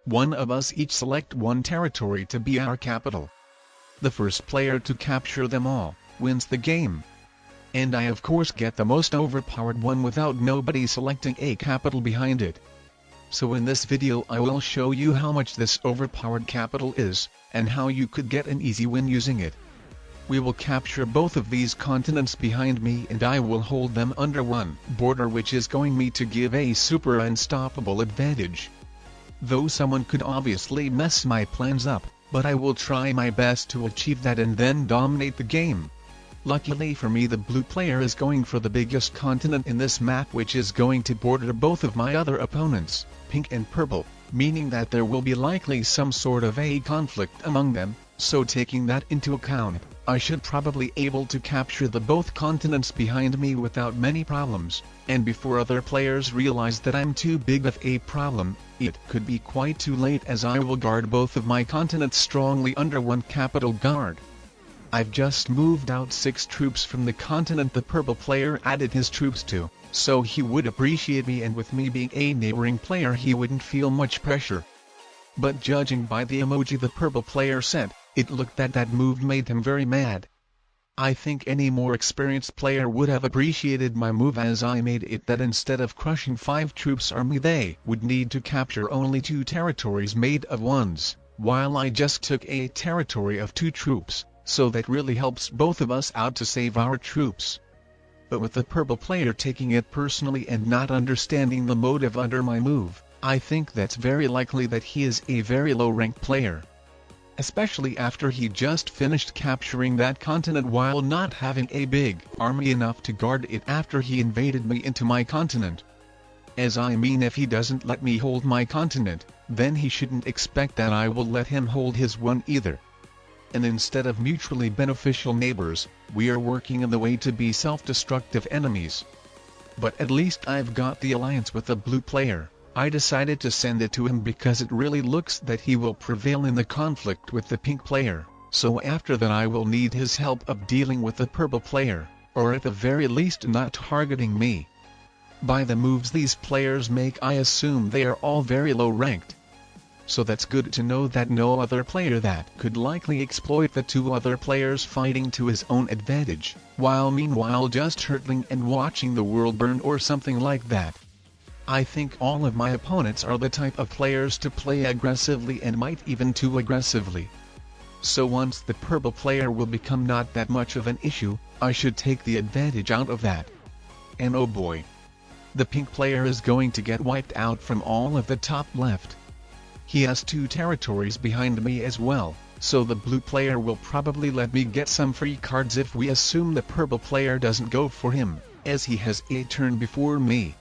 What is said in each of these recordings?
one of us each select one territory to be our capital. The first player to capture them all wins the game. And I of course get the most overpowered one without nobody selecting a capital behind it. So in this video I will show you how much this overpowered capital is, and how you could get an easy win using it. We will capture both of these continents behind me and I will hold them under one border, which is going me to give a super unstoppable advantage. Though someone could obviously mess my plans up, but I will try my best to achieve that and then dominate the game. Luckily for me, the blue player is going for the biggest continent in this map, which is going to border both of my other opponents, pink and purple, meaning that there will be likely some sort of a conflict among them, so taking that into account, I should probably able to capture the both continents behind me without many problems, and before other players realize that I'm too big of a problem, it could be quite too late, as I will guard both of my continents strongly under one capital guard. I've just moved out 6 troops from the continent the purple player added his troops to, so he would appreciate me, and with me being a neighboring player he wouldn't feel much pressure. But judging by the emoji the purple player sent, it looked that move made him very mad. I think any more experienced player would have appreciated my move, as I made it that instead of crushing 5 troops army they would need to capture only 2 territories made of ones, while I just took a territory of 2 troops. So that really helps both of us out to save our troops. But with the purple player taking it personally and not understanding the motive under my move, I think that's very likely that he is a very low-ranked player. Especially after he just finished capturing that continent while not having a big army enough to guard it after he invaded me into my continent. As I mean, if he doesn't let me hold my continent, then he shouldn't expect that I will let him hold his one either. And instead of mutually beneficial neighbors, we are working in the way to be self-destructive enemies. But at least I've got the alliance with the blue player. I decided to send it to him because it really looks that he will prevail in the conflict with the pink player, so after that I will need his help of dealing with the purple player, or at the very least not targeting me. By the moves these players make, I assume they are all very low ranked. So that's good to know that no other player that could likely exploit the 2 other players fighting to his own advantage, while meanwhile just hurtling and watching the world burn or something like that. I think all of my opponents are the type of players to play aggressively and might even too aggressively. So once the purple player will become not that much of an issue, I should take the advantage out of that. And oh boy! The pink player is going to get wiped out from all of the top left. He has 2 territories behind me as well, so the blue player will probably let me get some free cards if we assume the purple player doesn't go for him, as he has a turn before me.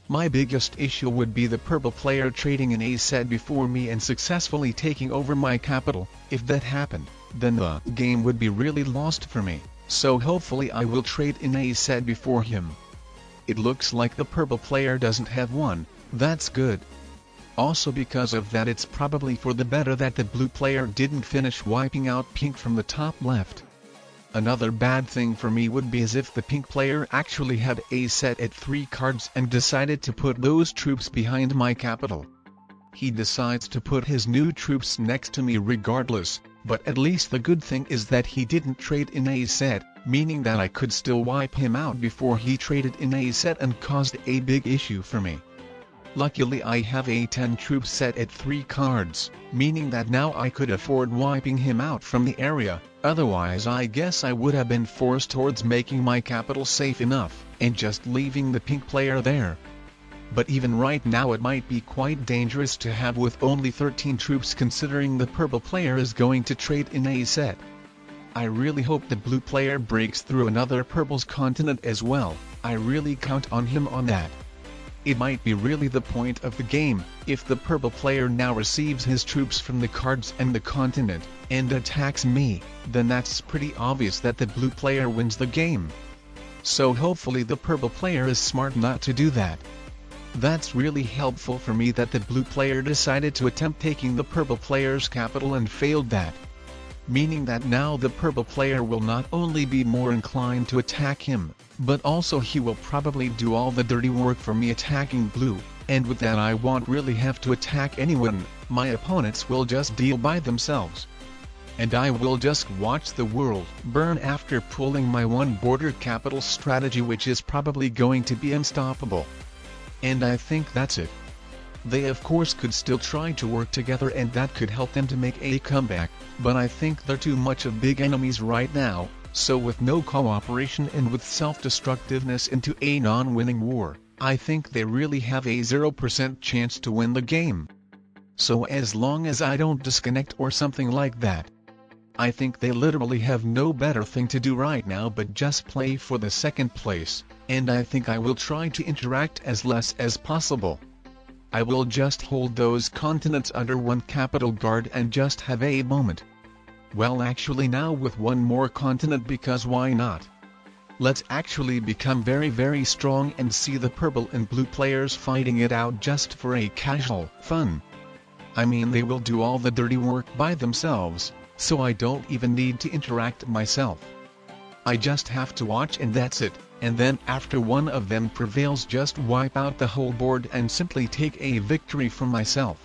My biggest issue would be the purple player trading an A set before me and successfully taking over my capital. If that happened, then the game would be really lost for me, so hopefully I will trade an A set before him. It looks like the purple player doesn't have one. That's good. Also because of that, it's probably for the better that the blue player didn't finish wiping out pink from the top left. Another bad thing for me would be as if the pink player actually had a set at 3 cards and decided to put those troops behind my capital. He decides to put his new troops next to me regardless, but at least the good thing is that he didn't trade in a set, meaning that I could still wipe him out before he traded in a set and caused a big issue for me. Luckily I have a 10 troop set at 3 cards, meaning that now I could afford wiping him out from the area, otherwise I guess I would have been forced towards making my capital safe enough, and just leaving the pink player there. But even right now it might be quite dangerous to have with only 13 troops, considering the purple player is going to trade in a set. I really hope the blue player breaks through another purple's continent as well. I really count on him on that. It might be really the point of the game, if the purple player now receives his troops from the cards and the continent, and attacks me, then that's pretty obvious that the blue player wins the game. So hopefully the purple player is smart not to do that. That's really helpful for me that the blue player decided to attempt taking the purple player's capital and failed that. Meaning that now the purple player will not only be more inclined to attack him, but also he will probably do all the dirty work for me attacking blue, And with that I won't really have to attack anyone, my opponents will just deal by themselves. And I will just watch the world burn after pulling my one border capital strategy, which is probably going to be unstoppable. And I think that's it. They of course could still try to work together and that could help them to make a comeback, but I think they're too much of big enemies right now, so with no cooperation and with self-destructiveness into a non-winning war, I think they really have a 0% chance to win the game. So as long as I don't disconnect or something like that, I think they literally have no better thing to do right now but just play for the second place, and I think I will try to interact as less as possible. I will just hold those continents under one capital guard and just have a moment. Well, actually now with one more continent, because why not? Let's actually become very strong and see the purple and blue players fighting it out just for a casual fun. I mean, they will do all the dirty work by themselves, so I don't even need to interact myself. I just have to watch and that's it, and then after one of them prevails just wipe out the whole board and simply take a victory for myself.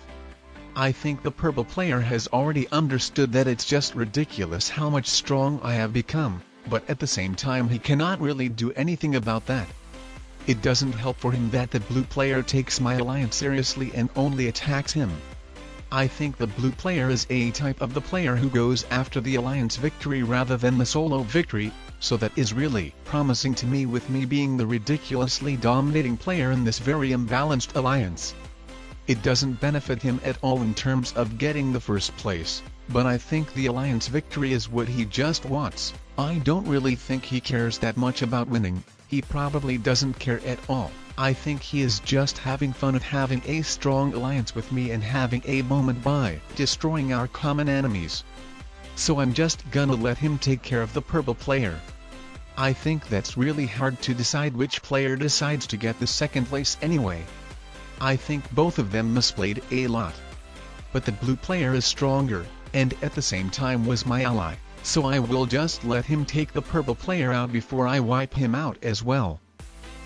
I think the purple player has already understood that it's just ridiculous how much strong I have become, but at the same time he cannot really do anything about that. It doesn't help for him that the blue player takes my alliance seriously and only attacks him. I think the blue player is a type of the player who goes after the alliance victory rather than the solo victory, so that is really promising to me, with me being the ridiculously dominating player in this very imbalanced alliance. It doesn't benefit him at all in terms of getting the first place, but I think the alliance victory is what he just wants. I don't really think he cares that much about winning, he probably doesn't care at all. I think he is just having fun at having a strong alliance with me and having a moment by destroying our common enemies. So I'm just gonna let him take care of the purple player. I think that's really hard to decide which player decides to get the second place anyway. I think both of them misplayed a lot. But the blue player is stronger, and at the same time was my ally, so I will just let him take the purple player out before I wipe him out as well.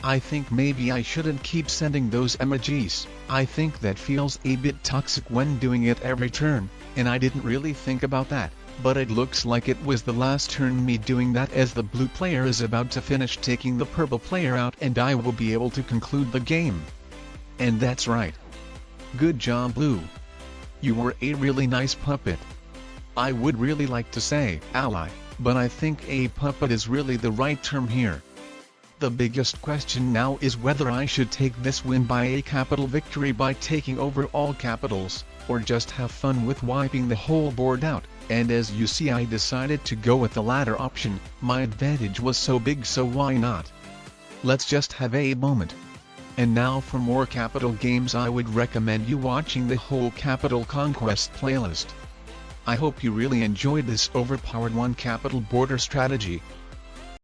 I think maybe I shouldn't keep sending those emojis, I think that feels a bit toxic when doing it every turn, and I didn't really think about that, but it looks like it was the last turn me doing that, as the blue player is about to finish taking the purple player out and I will be able to conclude the game. And that's right. Good job, blue. You were a really nice puppet. I would really like to say ally, but I think a puppet is really the right term here. The biggest question now is whether I should take this win by a capital victory by taking over all capitals, or just have fun with wiping the whole board out, and as you see I decided to go with the latter option. My advantage was so big, so why not? Let's just have a moment. And now for more capital games, I would recommend you watching the whole Capital Conquest playlist. I hope you really enjoyed this overpowered one capital border strategy.